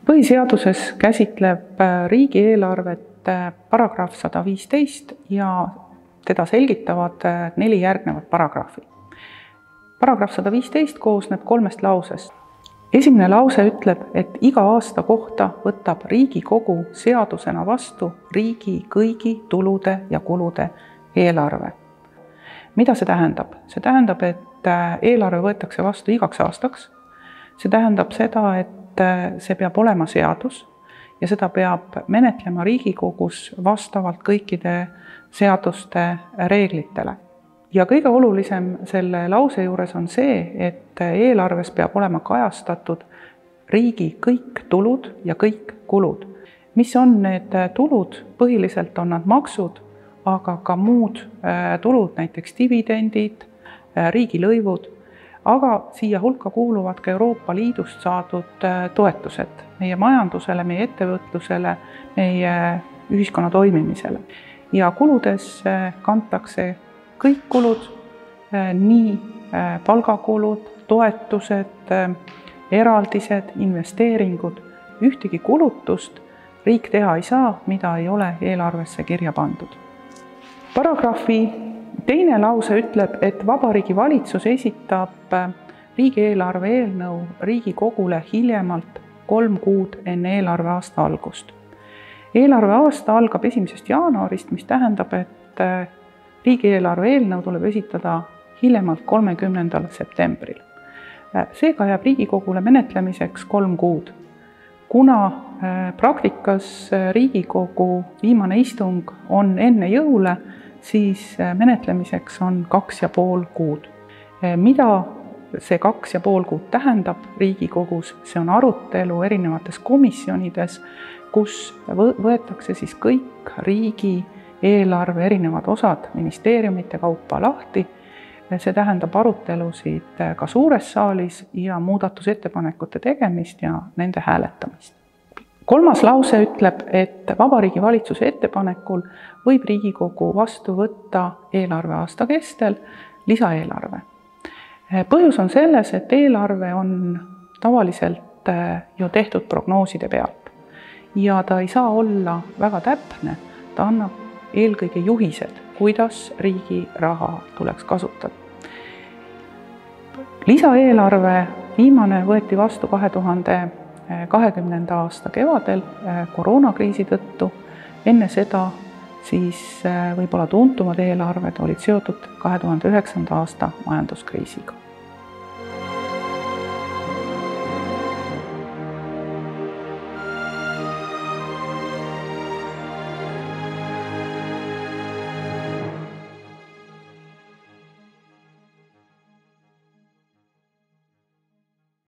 Põhiseaduses käsitleb riigieelarvet paragrahv 115 ja teda selgitavad 4 järgnevat paragrahvi. Paragrahv 115 koosneb 3 lausest. Esimene lause ütleb, et iga aasta kohta võtab Riigikogu seadusena vastu riigi kõigi tulude ja kulude eelarve. Mida see tähendab? See tähendab, et eelarve võetakse vastu igaks aastaks. See tähendab seda, et see peab olema seadus ja seda peab menetlema Riigikogus vastavalt kõikide seaduste reeglitele. Ja kõige olulisem selle lause juures on see, et eelarves peab olema kajastatud riigi kõik tulud ja kõik kulud. Mis on need tulud? Põhiliselt on nad maksud, aga ka muud tulud, näiteks dividendid, riigilõivud, aga siia hulka kuuluvad ka Euroopa Liidust saadud toetused meie majandusele, meie ettevõtlusele, meie ühiskonna toimimisele. Ja kuludes kantakse kõik kulud, nii palgakulud, toetused, eraldised, investeeringud, ühtegi kulutust riik teha ei saa, mida ei ole eelarvesse kirja pandud. Paragrahvi teine lause ütleb, et Vabariigi Valitsus esitab riigieelarve eelnõu Riigikogule hiljemalt 3 kuud enne eelarveaasta algust. Eelarveaasta algab 1. jaanuarist, mis tähendab, et riigieelarve eelnõu tuleb esitada hiljemalt 30. septembril. Seega jääb Riigikogule menetlemiseks 3 kuud. Kuna praktikas Riigikogu viimane istung on enne jõule, siis menetlemiseks on 2,5 kuud. Mida see 2,5 kuud tähendab Riigikogus? See on arutelu erinevates komisjonides, kus võetakse siis kõik riigi eelarve erinevad osad ministeeriumite kaupa lahti. See tähendab arutelusid ka suures saalis ja muudatusettepanekute tegemist ja nende hääletamist. 3. lause ütleb, et Vabariigi Valitsuse ettepanekul võib Riigikogu vastu võtta eelarveaasta kestel lisaeelarve. Põhjus on selles, et eelarve on tavaliselt ju tehtud prognooside pealt ja ta ei saa olla väga täpne, ta annab eelkõige juhised, kuidas riigi raha tuleks kasutada. Lisaeelarve viimane võeti vastu 2020. aasta kevadel koroonakriisi tõttu. Enne seda siis võib-olla tuntumad eelarved olid seotud 2009. aasta majanduskriisiga.